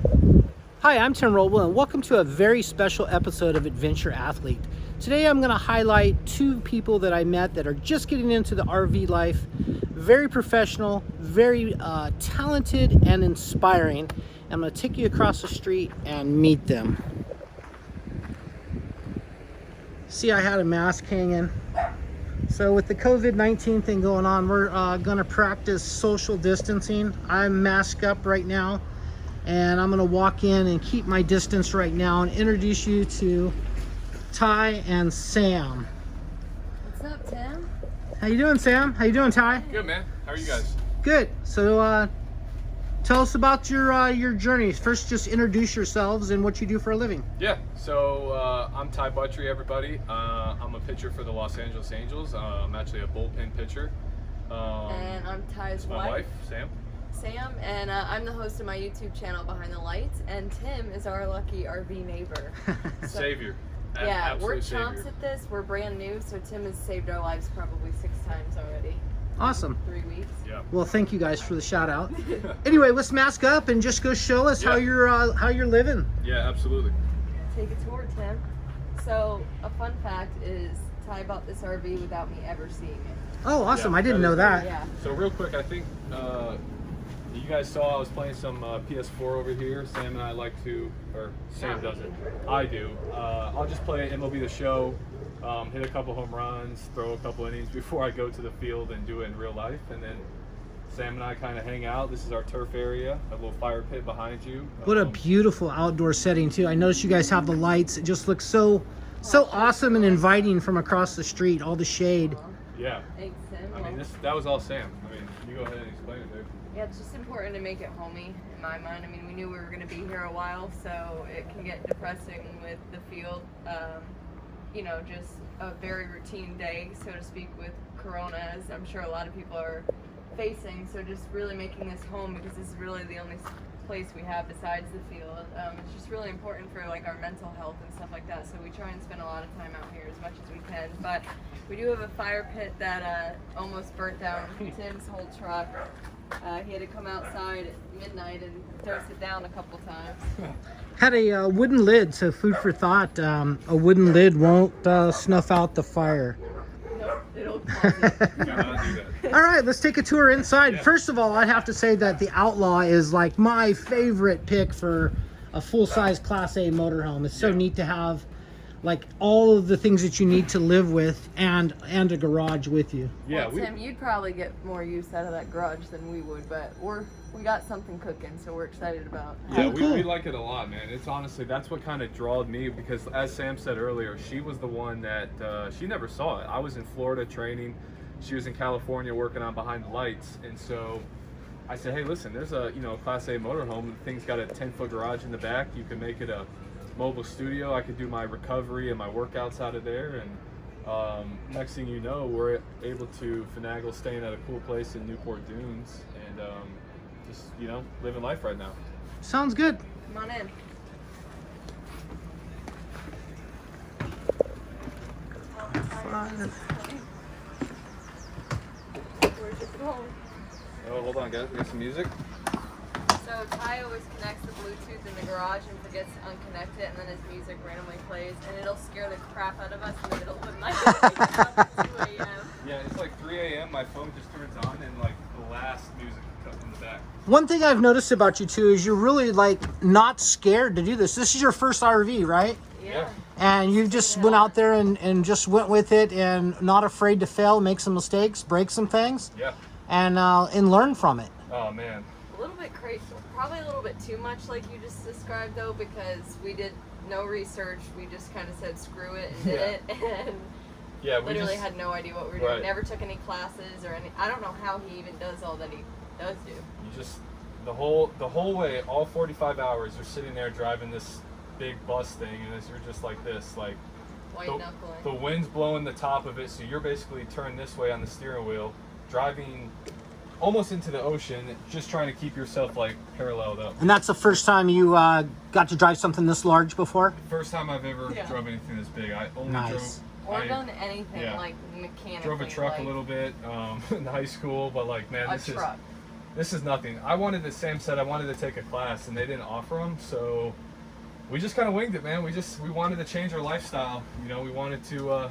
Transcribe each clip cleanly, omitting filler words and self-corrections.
Hi, I'm Tim Roble, and welcome to a very special episode of Adventure Athlete. Today I'm going to highlight two people that I met that are just getting into the RV life. Very professional, very talented, and inspiring. I'm going to take you across the street and meet them. See, I had a mask hanging. So with the COVID-19 thing going on, we're going to practice social distancing. I'm masked up right now. And I'm gonna walk in and keep my distance right now and introduce you to Ty and Sam. What's up, Tim? How you doing, Sam? How you doing, Ty? Good, man. How are you guys? Good. So tell us about your journey. First, just introduce yourselves and what you do for a living. Yeah, so I'm Ty Buttrey, everybody. I'm a pitcher for the Los Angeles Angels. I'm actually a bullpen pitcher. And I'm Ty's my wife, Sam. And I'm the host of my YouTube channel, Behind the Lights, and Tim is our lucky RV neighbor. Savior. Yeah, we're Absolute chumps savior. at this. We're brand new, so Tim has saved our lives probably 6 times already. Awesome. 3 weeks. Yeah. Well, thank you guys for the shout out. Anyway, let's mask up and just go show us how you're living. Yeah, absolutely. Take a tour, Tim. So, a fun fact is Ty bought this RV without me ever seeing it. Oh, awesome. Yeah, I didn't know that. Yeah. So real quick, I think you guys saw I was playing some PS4 over here. Sam and I like to, or Sam doesn't. I do. I'll just play MLB The Show, hit a couple home runs, throw a couple innings before I go to the field and do it in real life. And then Sam and I kind of hang out. This is our turf area, a little fire pit behind you. What a beautiful outdoor setting too. I noticed you guys have the lights. It just looks so awesome and inviting from across the street. All the shade. Yeah. Thanks, Tim. I mean, that was all Sam. I mean, you go ahead and explain it, dude. Yeah, it's just important to make it homey in my mind. I mean, we knew we were going to be here a while, so it can get depressing with the field. Just a very routine day, so to speak, with Corona, as I'm sure a lot of people are facing. So just really making this home, because this is really the only place we have besides the field. It's just really important for like our mental health and stuff like that. So we try and spend a lot of time out here as much as we can. But we do have a fire pit that almost burnt down Tim's whole truck. He had to come outside at midnight and dose it down a couple times. Had a wooden lid, so food for thought. A wooden lid won't snuff out the fire. Nope, it'll cause it. Do that. All right, let's take a tour inside. Yeah. First of all, I'd have to say that the Outlaw is like my favorite pick for a full-size Class A motorhome. It's so neat to have like all of the things that you need to live with and a garage with you. Yeah, Well, Tim, you'd probably get more use out of that garage than we would, but we got something cooking, so we're excited about. Yeah, Cool. we like it a lot, man. It's honestly, that's what kind of drawed me, because as Sam said earlier, she was the one that, she never saw it. I was in Florida training. She was in California working on Behind the Lights. And so I said, hey, listen, there's a, Class A motorhome. The thing's got a 10-foot garage in the back. You can make it a mobile studio. I could do my recovery and my workouts out of there. And next thing you know, we're able to finagle staying at a cool place in Newport Dunes and just, living life right now. Sounds good. Come on in. Where's your phone? Oh, hold on, guys. We got some music. So Ty always connects the Bluetooth in the garage and forgets to unconnect it, and then his music randomly plays, and it'll scare the crap out of us in the middle of the night. At 2 a.m. Yeah, it's like 3 a.m. My phone just turns on, and like the last music comes in the back. One thing I've noticed about you two is you're really like not scared to do this. This is your first RV, right? Yeah. And you just went out there and just went with it and not afraid to fail, make some mistakes, break some things, Yeah. and learn from it. Oh man. A little bit crazy, probably a little bit too much like you just described though, because we did no research. We just kind of said screw it and did it, and Yeah, we literally just had no idea what we were doing. Right. Never took any classes or any. I don't know how he even does all that he does do. you just the whole way, all 45 hours, you're sitting there driving this big bus thing, and you're just like this, like White the knuckling. wind's blowing the top of it, so you're basically turned this way on the steering wheel, driving almost into the ocean, just trying to keep yourself like paralleled up. And that's the first time you got to drive something this large before? First time I've ever Yeah. drove anything this big. I only Nice. Or I done anything yeah. like mechanically. drove a truck like a little bit in high school, but like, man, A this truck. this is nothing. Sam said I wanted to take a class, and they didn't offer them, so we just kind of winged it, man. We wanted to change our lifestyle. You know, we wanted to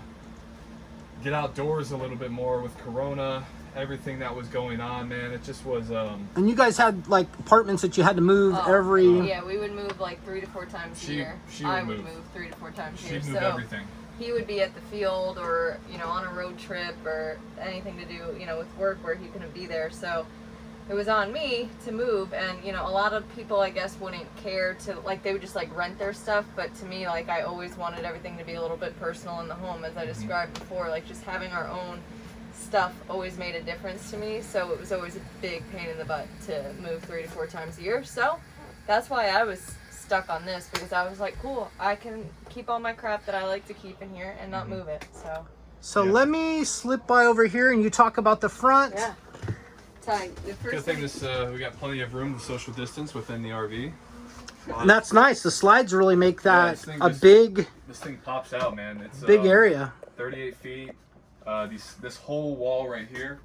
get outdoors a little bit more with Corona, everything that was going on, man. It just was. And you guys had like apartments that you had to move every. Yeah, we would move like 3 to 4 times a year. I would move 3 to 4 times a year. She'd move everything. He would be at the field or, you know, on a road trip or anything to do, you know, with work where he couldn't be there. So it was on me to move, and, you know, a lot of people, I guess, wouldn't care to, like, they would just, like, rent their stuff, but to me, like, I always wanted everything to be a little bit personal in the home, as I described before. Like, just having our own stuff always made a difference to me, so it was always a big pain in the butt to move 3 to 4 times a year. So that's why I was stuck on this, because I was like, cool, I can keep all my crap that I like to keep in here and not move it. So Let me slip by over here and you talk about the front. yeah. Ty, the Good first thing we got plenty of room to social distance within the RV. And that's nice. The slides really make that this thing big This thing pops out, man. It's big area. 38 feet. This whole wall right here,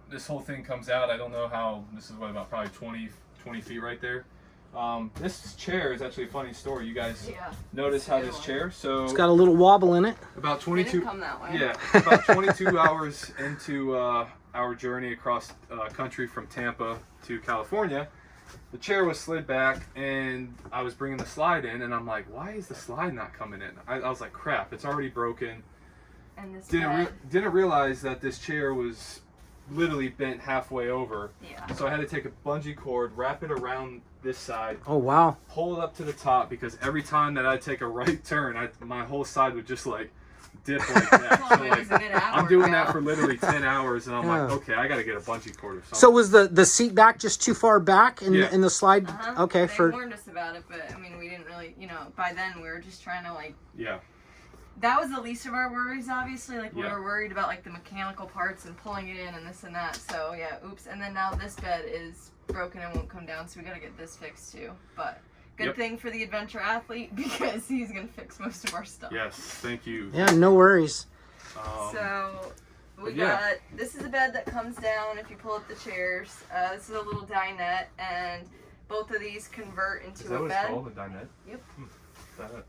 this whole thing comes out. I don't know how. This is about probably 20 feet right there. This chair is actually a funny story. You guys notice how this chair? So It's got a little wobble in it. about They 22. didn't come that way. Yeah, about 22 hours into our journey across country from Tampa to California, the chair was slid back, and I was bringing the slide in, and I'm like, why is the slide not coming in? I was like, crap, it's already broken. And this Didn't realize that this chair was literally bent halfway over. Yeah. So I had to take a bungee cord, wrap it around this side, Oh wow. pull it up to the top, because every time that I'd take a right turn, my whole side would just like dip like that. So like, I'm doing that for literally 10 hours, and I'm like, okay, I got to get a bungee cord or something. So was the seat back just too far back in, Yeah. in the slide? Okay, They warned us about it, but I mean, we didn't really, you know, by then we were just trying to like. Yeah. That was the least of our worries, obviously. Like, we Yeah. were worried about, like, the mechanical parts and pulling it in and this and that. So, yeah, oops. And then now this bed is broken and won't come down, so we got to get this fixed, too. But good thing for the adventure athlete, because he's going to fix most of our stuff. Yes, thank you. Yeah, no worries. So, we but yeah. got, this is a bed that comes down if you pull up the chairs. This is a little dinette, and both of these convert into Is that a what bed. it's called, a dinette? Yep. Is that it?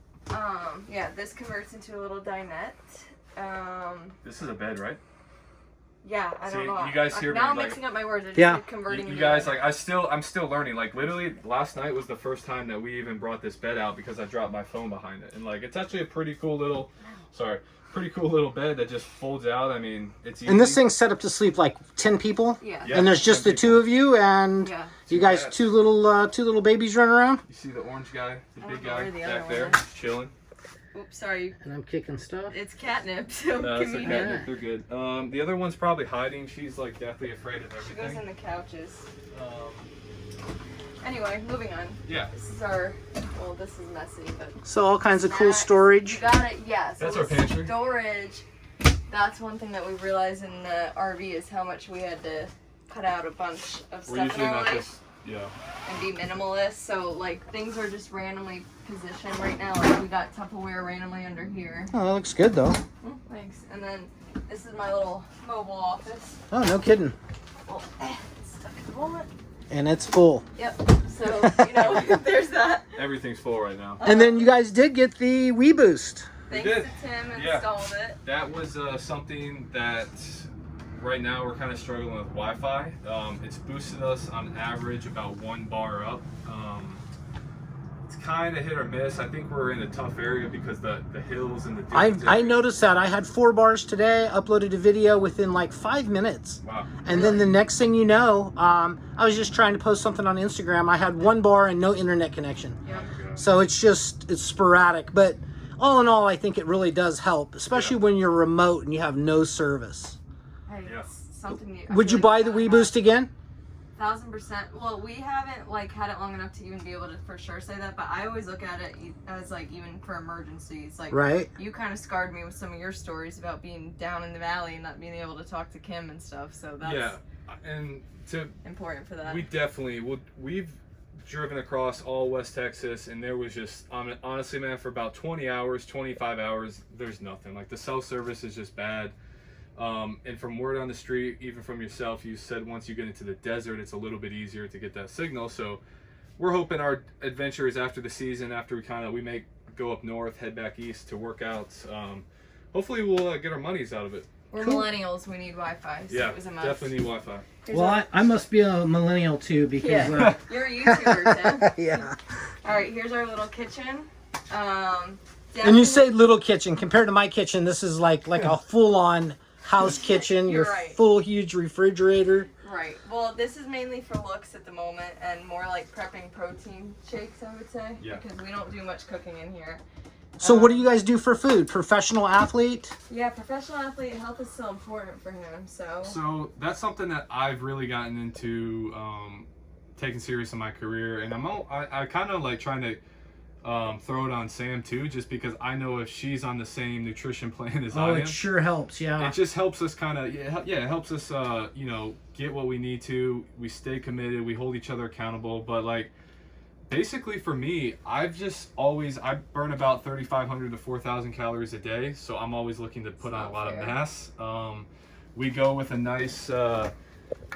Yeah, this converts into a little dinette. This is a bed, right? Yeah, I don't See, know. you guys hear now me, I'm like- mixing up my words. I just Yeah. said converting You into guys, a like, I'm still learning. Like, literally, last night was the first time that we even brought this bed out, because I dropped my phone behind it. And, like, it's actually a pretty cool little bed that just folds out. I mean, it's easy. And this thing's set up to sleep like 10 people? Yeah. Yeah. And there's just the 10 two of you, and Yeah. you guys cats. two little babies running around? You see the orange guy, the I big don't know guy where the back other there, one is. just chilling. Oops, sorry. And I'm kicking stuff. It's catnip, so No, it's okay. convenient. They're good. The other one's probably hiding. She's like deathly afraid of She goes everything. in the couches. Um, Anyway, moving on. yeah. This is our, well, this is messy, but. So all kinds of cool You storage. got it, yeah. So That's our with pantry. Storage. That's one thing that we realized in the RV is how much we had to cut out a bunch of We're stuff in usually our not life. just, yeah. And be minimalist. So like things are just randomly positioned right now. Like we got Tupperware randomly under here. Oh, that looks good though. Thanks. And then this is my little mobile office. Oh, no kidding. Well, it's stuck at the moment. And it's full. Yep. So you know, there's that. Everything's full right now. And then you guys did get the Wii Boost. Thanks did. to Tim Yeah. installed it. That was something that right now we're kind of struggling with Wi-Fi. It's boosted us on average about 1 bar up. It's kind of hit or miss. I think we're in a tough area because the hills and the dunes. I noticed that. I had 4 bars today, uploaded a video within like 5 minutes. Wow. And then the next thing you know, I was just trying to post something on Instagram. I had 1 bar and no internet connection. Yep. So it's sporadic. But all in all, I think it really does help, especially when you're remote and you have no service. Hey, Yeah. it's something I Would feel you like buy the gotta Wii have. Boost again? 1000%. Well, we haven't like had it long enough to even be able to for sure say that, but I always look at it as like even for emergencies. Like Right. you kind of scarred me with some of your stories about being down in the valley and not being able to talk to Kim and stuff. So that's Yeah. And important for that. we definitely we've driven across all West Texas, and there was just honestly, man, for about 20 hours, 25 hours, there's nothing. Like the cell service is just bad. And from word on the street, even from yourself, you said once you get into the desert, it's a little bit easier to get that signal. So we're hoping our adventures after the season, after we may go up north, head back east to workouts. Hopefully we'll get our monies out of it. We're millennials. We need Wi-Fi. So Yeah, it was a must. definitely need Wi-Fi. Well, I must be a millennial too because Yeah. You're a YouTuber, Tim. yeah. All right, here's our little kitchen. And you say little kitchen compared to my kitchen. This is like a full-on house kitchen. You're your right. full huge refrigerator. Right. Well, this is mainly for looks at the moment and more like prepping protein shakes, I would say. Yeah. Because we don't do much cooking in here. So what do you guys do for food? Professional athlete? Yeah, professional athlete, health is so important for him. So that's something that I've really gotten into, taking serious in my career, and I kind of like trying to throw it on Sam too, just because I know if she's on the same nutrition plan as I am, it sure helps. Yeah. it just helps us kind of it helps us get what we need to. We stay committed. We hold each other accountable. But like basically for me, I burn about 3,500 to 4,000 calories a day, so I'm always looking to put on a lot of mass. We go with a nice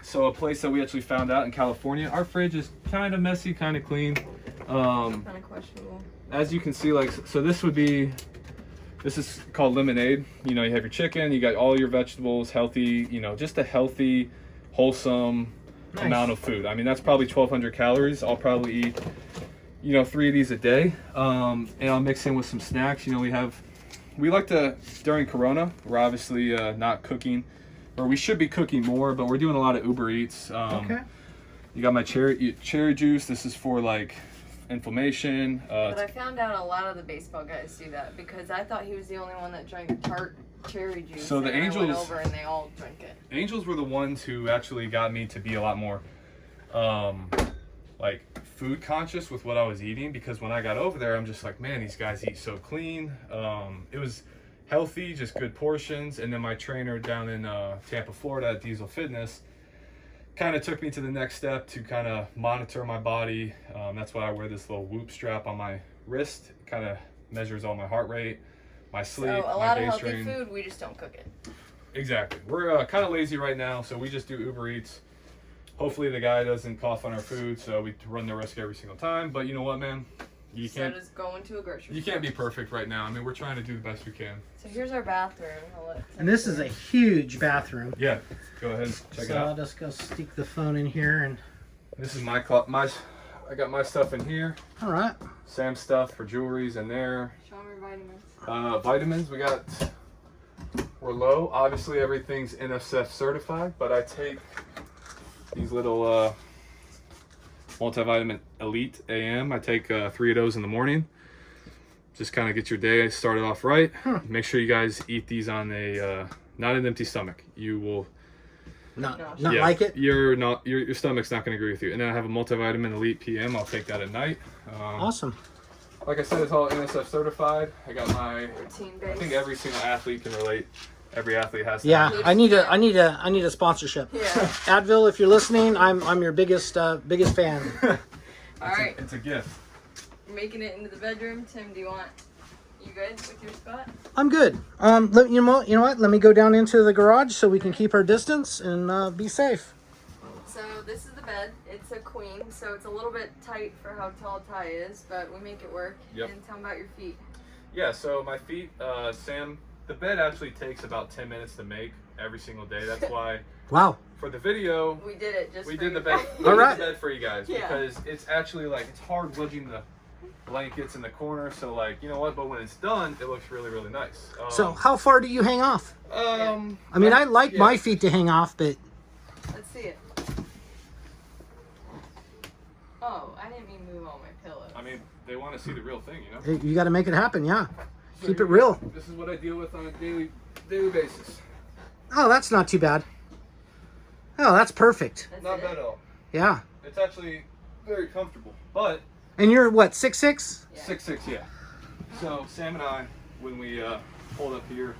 so a place that we actually found out in California. Our fridge is kind of messy, kind of clean. Kind of questionable. As you can see, so this is called lemonade. You have your chicken, you got all your vegetables, healthy, just a healthy, wholesome amount of food. I mean, that's probably 1,200 calories. I'll probably eat, 3 of these a day. And I'll mix in with some snacks. We like to, during Corona, we're obviously not cooking, or we should be cooking more, but we're doing a lot of Uber Eats. Okay. You got my cherry juice. This is for like inflammation. But I found out a lot of the baseball guys do that because I thought he was the only one that drank tart cherry juice. So the and I went Angels- over and they all drink it. Angels were the ones who actually got me to be a lot more like food conscious with what I was eating, because when I got over there, I'm just like, man, these guys eat so clean. It was healthy, just good portions. And then my trainer down in Tampa, Florida at Diesel Fitness kind of took me to the next step to kind of monitor my body. That's why I wear this little Whoop strap on my wrist. It kind of measures all my heart rate, my sleep, So a my lot of base healthy strain. food, we just don't cook it. Exactly. We're kind of lazy right now, so we just do Uber Eats. Hopefully the guy doesn't cough on our food, so we run the risk every single time. But you know what, man? So does going to a grocery You store. can't be perfect right now. I mean, we're trying to do the best we can. So here's our bathroom. And this is a huge bathroom. Yeah. Go ahead, check it So I'll out. just go stick the phone in here and. This is I got my stuff in here. All right. Sam's stuff for jewelry's in there. Show me your vitamins. Vitamins, we're low. Obviously, everything's NSF certified, but I take these little multivitamin Elite AM. I take 3 of those in the morning. Just kind of get your day started off right. Make sure you guys eat these on not an empty stomach. You will Not like it. Your stomach's not going to agree with you. And then I have a multivitamin Elite PM. I'll take that at night. Awesome. Like I said, it's all NSF certified. I got my. Routine I based. think every single athlete can relate. Every athlete has. To Yeah, have it. I need a sponsorship. Yeah. Advil, if you're listening, I'm your biggest fan. All right. It's a gift. We're making it into the bedroom. Tim, you good with your spot? I'm good. You know what? Let me go down into the garage so we can keep our distance and be safe. So this is the bed. It's a queen, so it's a little bit tight for how tall Ty is, but we make it work. Yep. And tell me about your feet. Yeah. So my feet, Sam. The bed actually takes about 10 minutes to make every single day. That's why Wow. for the video We did it just we for did you. the bed. We All did right. the bed for you guys Yeah. because it's actually it's hard wedging the blankets in the corner. So you know what? But when it's done, it looks really really nice. So how far do you hang off? I mean, I like yeah. my feet to hang off, but Let's see it. Oh, I didn't mean move all my pillows. I mean, they want to see the real thing, you know. you got to make it happen. Yeah. So Keep here it we go. real. This is what I deal with on a daily basis. Oh, that's not too bad. Oh, that's perfect. That's Not it? bad at all. Yeah. It's actually very comfortable. But And you're what, 6'6"? Yeah. 6'6", yeah. So Sam and I, when we pulled up here,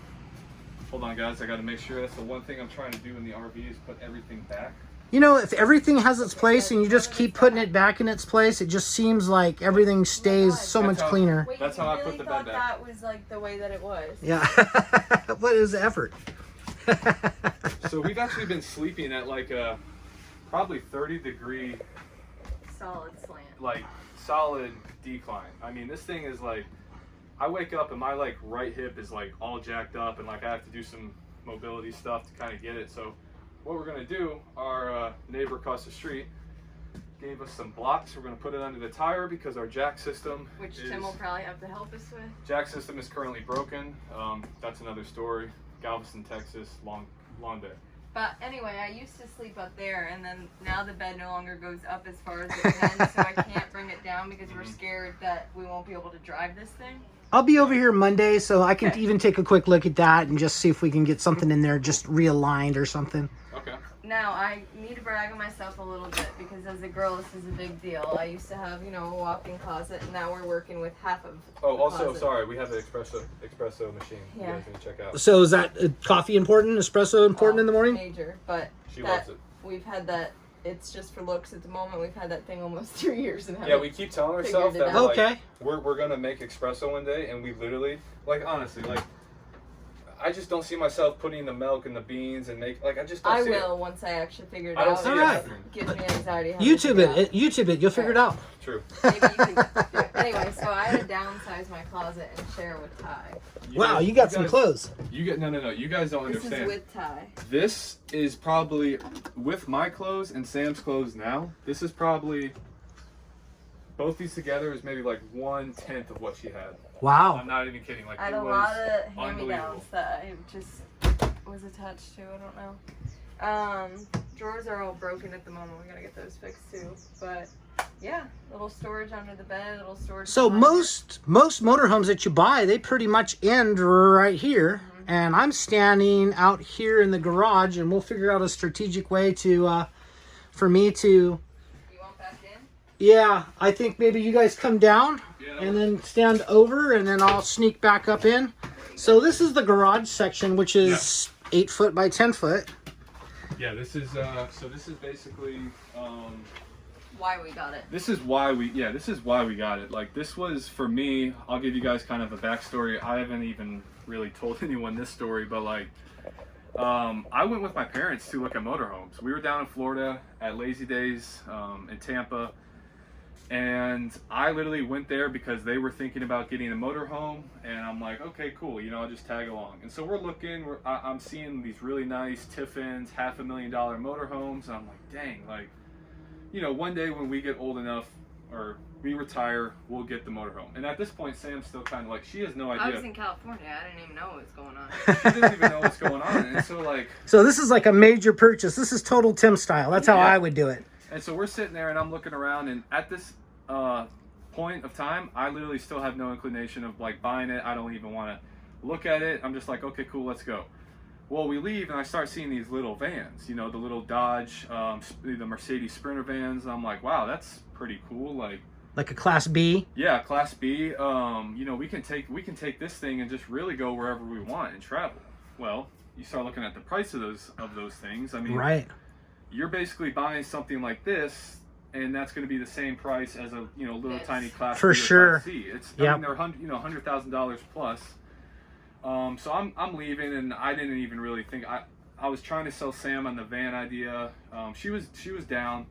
hold on guys, I got to make sure. That's the one thing I'm trying to do in the RV is put everything back. You know, if everything has its place and you just keep putting it back in its place, it just seems like everything stays so much That's how- cleaner. Wait, That's you how I really put the thought bed back. that was like the way that it was? Yeah. What is the effort? So we've actually been sleeping at like a probably 30-degree, Solid slant. like solid decline. I mean, this thing is like, I wake up and my like right hip is like all jacked up, and like I have to do some mobility stuff to kind of get it. So what we're gonna do, our neighbor across the street gave us some blocks. We're gonna put it under the tire because our jack system, Which Tim will probably have to help us with. jack system is currently broken. That's another story. Galveston, Texas, long day. But anyway, I used to sleep up there, and then now the bed no longer goes up as far as it can, so I can't bring it down because we're scared that we won't be able to drive this thing. I'll be over here Monday, so I can even take a quick look at that and just see if we can get something in there just realigned or something. Okay. Now, I need to brag on myself a little bit because as a girl, this is a big deal. I used to have, a walk-in closet, and now we're working with half of Oh, the also, closet. sorry, we have the espresso machine. Yeah. You guys need to check out. So is that coffee important, espresso important in the morning? Major, but She loves it. we've had that. It's just for looks at the moment. We've had that thing almost 3 years and Yeah, we keep telling ourselves figured that it we're, out. like, Okay. we're gonna make espresso one day, and we literally, like, honestly, like, I just don't see myself putting the milk and the beans and make, like, I just don't I see will it. once I actually figure it I don't out. see it It happening. gives me anxiety. having to YouTube figure out. it. YouTube it. You'll figure it out. True. Maybe you can do it. Anyway, so I had to downsize my closet and share with Ty. Wow, you got some guys- clothes. You get no. You guys don't This understand. is with Ty. This is probably, with my clothes and Sam's clothes now, this is probably, both these together is maybe like 1/10 of what she had. Wow. I'm not even kidding. Like, I had it a was lot of unbelievable. hand-me-downs that I just was attached to. I don't know. Drawers are all broken at the moment. We gotta get those fixed too. But yeah, little storage under the bed, little storage. So behind it. most motorhomes that you buy, they pretty much end right here. And I'm standing out here in the garage, and we'll figure out a strategic way to, for me to, You want back in? yeah, I think maybe you guys come down Yeah, and then stand over, and then I'll sneak back up in. So this is the garage section, which is 8 foot by 10 foot. Yeah, this is so this is basically Why we got it? this is why we got it. Like, this was, for me, I'll give you guys kind of a backstory. I haven't even really told anyone this story, but like, I went with my parents to look at motorhomes. We were down in Florida at Lazy Days in Tampa, and I literally went there because they were thinking about getting a motorhome, and I'm like, okay, cool, I'll just tag along. And so we're looking, I'm seeing these really nice Tiffins, $500,000 motorhomes, and I'm like, dang, like, one day when we get old enough, or we retire, we'll get the motorhome. And at this point, Sam's still kind of like, she has no idea. I was in California. I didn't even know what was going on. She doesn't even know what's going on. And so, like, So this is like a major purchase. This is total Tim style. That's how Yeah. I would do it. and so we're sitting there, and I'm looking around, and at this point of time, I literally still have no inclination of like buying it. I don't even want to look at it. I'm just like, okay, cool, let's go. Well, we leave, and I start seeing these little vans, the little Dodge, the Mercedes Sprinter vans. And I'm like, wow, that's pretty cool. Like a Class B. Yeah, Class B. We can take this thing and just really go wherever we want and travel. Well, you start looking at the price of those things. I mean, Right. you're basically buying something like this, and that's going to be the same price as a little Yes. tiny Class For B or sure. Class C. It's Yep. I mean, they're $100,000 plus. So I'm leaving, and I didn't even really think. I was trying to sell Sam on the van idea. She was down,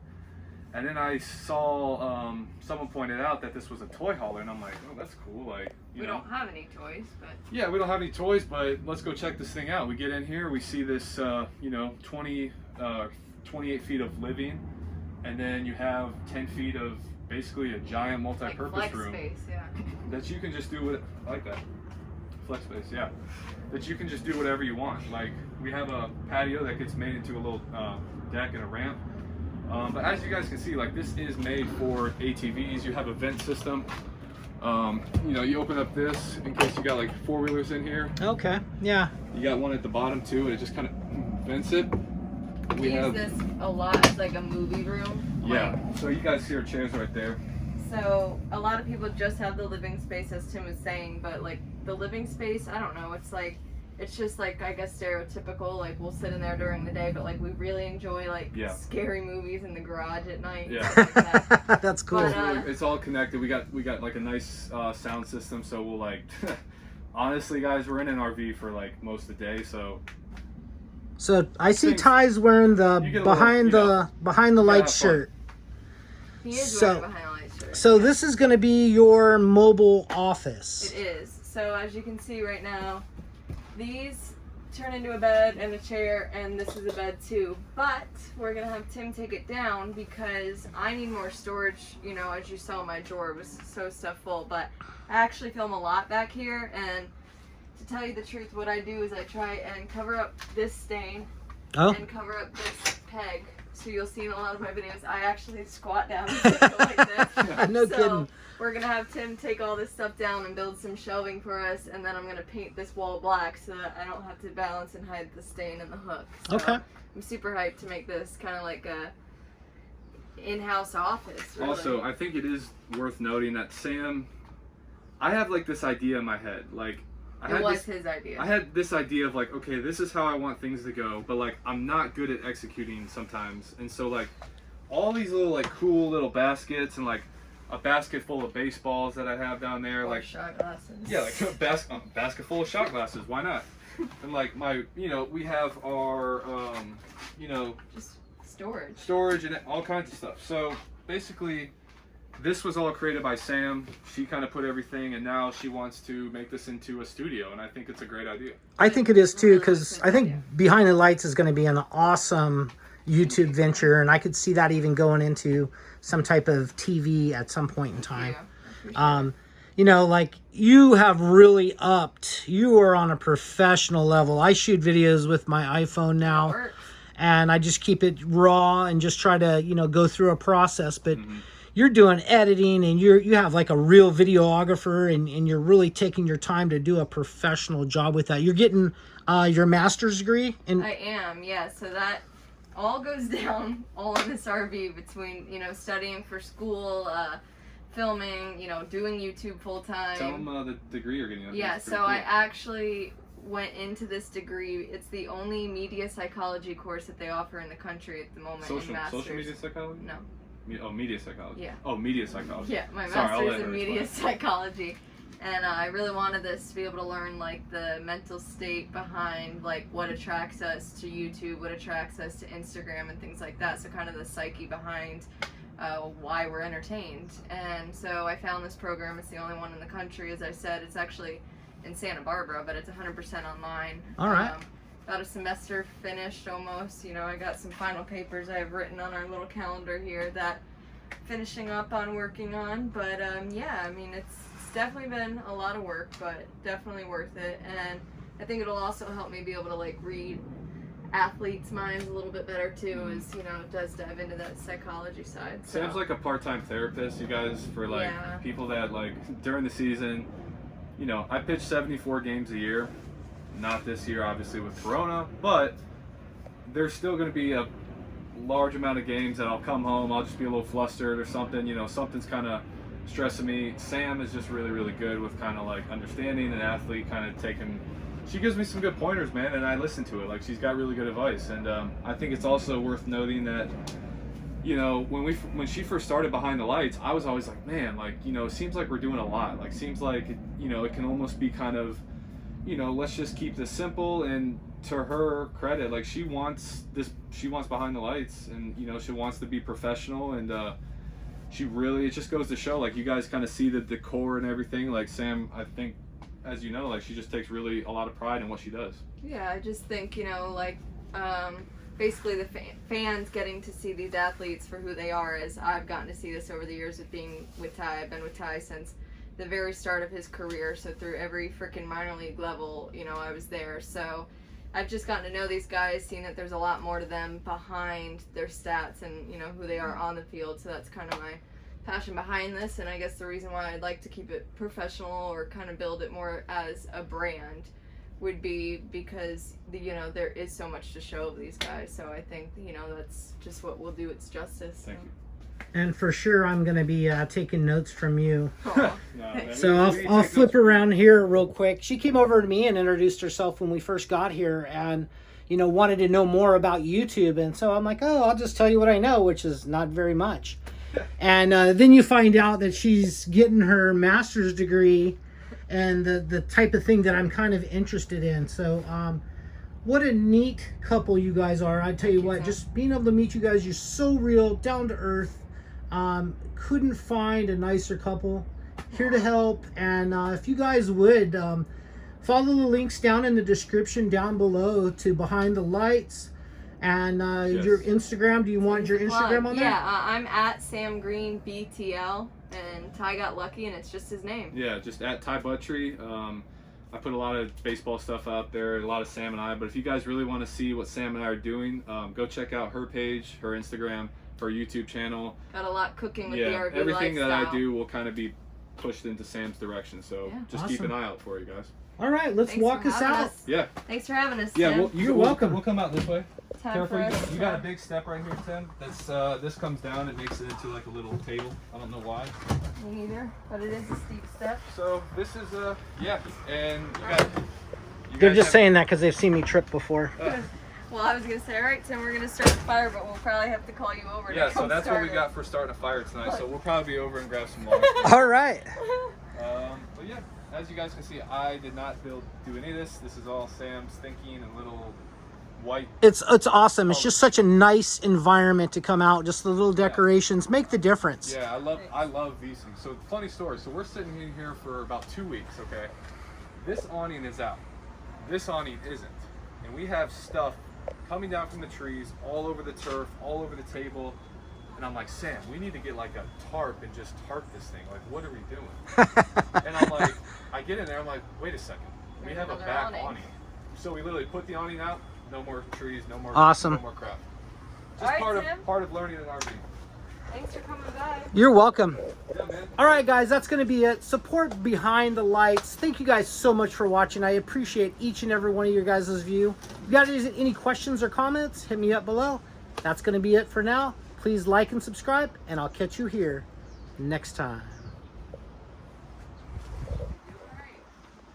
and then I saw someone pointed out that this was a toy hauler, and I'm like, oh, that's cool. Like, We don't have any toys, but yeah, we don't have any toys, but let's go check this thing out. We get in here, we see this 28 feet of living, and then you have 10 feet of basically a giant like multi-purpose flex room space, yeah. that you can just do what I like that. Flex space, yeah. That you can just do whatever you want. Like, we have a patio that gets made into a little deck and a ramp. But as you guys can see, like, this is made for ATVs. You have a vent system. You open up this in case you got like 4-wheelers in here. Okay. Yeah. You got one at the bottom too, and it just kind of vents it. We use this a lot as like a movie room. Yeah. So you guys see our chairs right there. So a lot of people just have the living space, as Tim was saying, but like the living space, I don't know, it's just like, I guess, stereotypical. Like, we'll sit in there during the day, but like we really enjoy like scary movies in the garage at night. Yeah. Stuff like that. That's cool. But, It's all connected. We got like a nice sound system, so we'll like honestly, guys, we're in an RV for like most of the day, so So I see Thanks. Ty's wearing the You get a behind little, the behind the have lights fun. shirt. He is So- wearing behind a light shirt. So this is going to be your mobile office. It is. So as you can see right now, these turn into a bed and a chair, and this is a bed too. But we're gonna have Tim take it down because I need more storage. You know, as you saw, my drawer was so stuffed full. But I actually film a lot back here, and to tell you the truth, what I do is I try and cover up this stain Oh, and cover up this peg. So you'll see in a lot of my videos, I actually squat down and go like this. no So kidding. we're gonna have Tim take all this stuff down and build some shelving for us, and then I'm gonna paint this wall black so that I don't have to balance and hide the stain in the hook. So Okay. I'm super hyped to make this kind of like a in-house office. Really. Also, I think it is worth noting that Sam, I have like this idea in my head. Like, it was his idea. I had this idea of like, okay, this is how I want things to go, but like I'm not good at executing sometimes, and so like all these little like cool little baskets and like a basket full of baseballs that I have down there, Or like shot glasses. yeah, like a basket full of shot glasses. Why not? And like my, we have our, Just storage. storage and all kinds of stuff. So basically, this was all created by Sam. She kind of put everything, and now she wants to make this into a studio, and I think it's a great idea. I think it is too, because I think Behind the Lights is going to be an awesome YouTube venture, and I could see that even going into some type of TV at some point in time. Yeah. Like you have really upped. You are on a professional level. I shoot videos with my iPhone now, Works. and I just keep it raw and just try to, go through a process. But you're doing editing, and you have like a real videographer, and you're really taking your time to do a professional job with that. You're getting your master's degree in. I am, yeah. So that all goes down all in this RV between, studying for school, filming, doing YouTube full time. Tell them the degree you're getting. Yeah, so I actually went into this degree. It's the only media psychology course that they offer in the country at the moment in Masters. Social media psychology? No. Media psychology. Yeah. Oh, media psychology. Yeah, my Sorry, I'll let master's her in media explain. psychology. And I really wanted this to be able to learn like the mental state behind like what attracts us to YouTube, what attracts us to Instagram and things like that. So kind of the psyche behind why we're entertained. And so I found this program. It's the only one in the country. As I said, it's actually in Santa Barbara, but it's 100% online. All right. About a semester finished almost. I got some final papers I have written on our little calendar here that finishing up on working on. But it's definitely been a lot of work, but definitely worth it. And I think it'll also help me be able to like read athletes' minds a little bit better too, as it does dive into that psychology side. So. Sam's like a part-time therapist, you guys, for like Yeah. people that like during the season. I pitch 74 games a year. Not this year, obviously, with Corona, but there's still going to be a large amount of games that I'll come home, I'll just be a little flustered or something, something's kind of stressing me. Sam is just really, really good with kind of like understanding an athlete, kind of taking, she gives me some good pointers, man, and I listen to it. Like, she's got really good advice, and I think it's also worth noting that, when she first started Behind the Lights, I was always like, man, like, it seems like we're doing a lot. Like, seems like, it can almost be kind of, let's just keep this simple. And to her credit, like, she wants Behind the Lights, and, she wants to be professional, and it just goes to show, like, you guys kind of see the decor and everything. Like, Sam, I think, as like, she just takes really a lot of pride in what she does. Yeah, I just think, basically the fans getting to see these athletes for who they are, as I've gotten to see this over the years of being with Ty. I've been with Ty since the very start of his career, so through every freaking minor league level, I was there. So I've just gotten to know these guys, seeing that there's a lot more to them behind their stats and, who they are on the field. So that's kind of my passion behind this, and I guess the reason why I'd like to keep it professional or kind of build it more as a brand would be because there is so much to show of these guys. So I think that's just what will do its justice. Thank you. And for sure, I'm going to be taking notes from you. Aw. So I'll flip around here real quick. She came over to me and introduced herself when we first got here, and wanted to know more about YouTube. And so I'm like, I'll just tell you what I know, which is not very much. And then you find out that she's getting her master's degree and the type of thing that I'm kind of interested in. So What a neat couple you guys are. I tell you what, just being able to meet you guys, you're so real, down to earth. Couldn't find a nicer couple. Here to help. And if you guys would, follow the links down in the description down below to Behind the Lights. And your Instagram, do you want your Instagram on there? Yeah, I'm at Sam Green BTL, and Ty got lucky and it's just his name. Yeah, just at Ty Buttrey. I put a lot of baseball stuff out there, a lot of Sam and I, but if you guys really want to see what Sam and I are doing, go check out her page, her Instagram, her YouTube channel. Got a lot cooking with the RV everything lifestyle. that I do will kind of be pushed into Sam's direction, so just keep an eye out for you guys. All right, let's walk us out. Yeah. Thanks for having us, Yeah, Tim. You're welcome. We'll come out this way. Careful, you got a big. big step right here, Tim. That's this comes down, it makes it into like a little table. I don't know why. Me neither, but it is a steep step. So this is and you got. They're just saying that because they've seen me trip before. Well, I was gonna say, all right, Tim, we're gonna start the fire, but we'll probably have to call you over. Yeah, to so come that's start what we it. got for starting a fire tonight. So we'll probably be over and grab some lunch. All right. But yeah, as you guys can see, I did not do any of this. This is all Sam's thinking and little white. It's awesome. It's just such a nice environment to come out. Just the little decorations make the difference. Yeah, I love these things. So funny story. So we're sitting in here for about 2 weeks. Okay, this awning is out. This awning isn't, and we have stuff coming down from the trees all over the turf, all over the table. And I'm like, Sam, we need to get like a tarp and just tarp this thing. Like, what are we doing? And I'm like, I get in there, I'm like, wait a second. We have a back awning. So we literally put the awning out, no more trees, no more Awesome. no more crap. Just All right, part of learning an RV. Thanks for coming by. You're welcome. Yeah, man. All right, guys, that's going to be it. Support Behind the Lights. Thank you guys so much for watching. I appreciate each and every one of your guys' view. If you got any questions or comments, hit me up below. That's going to be it for now. Please like and subscribe, and I'll catch you here next time.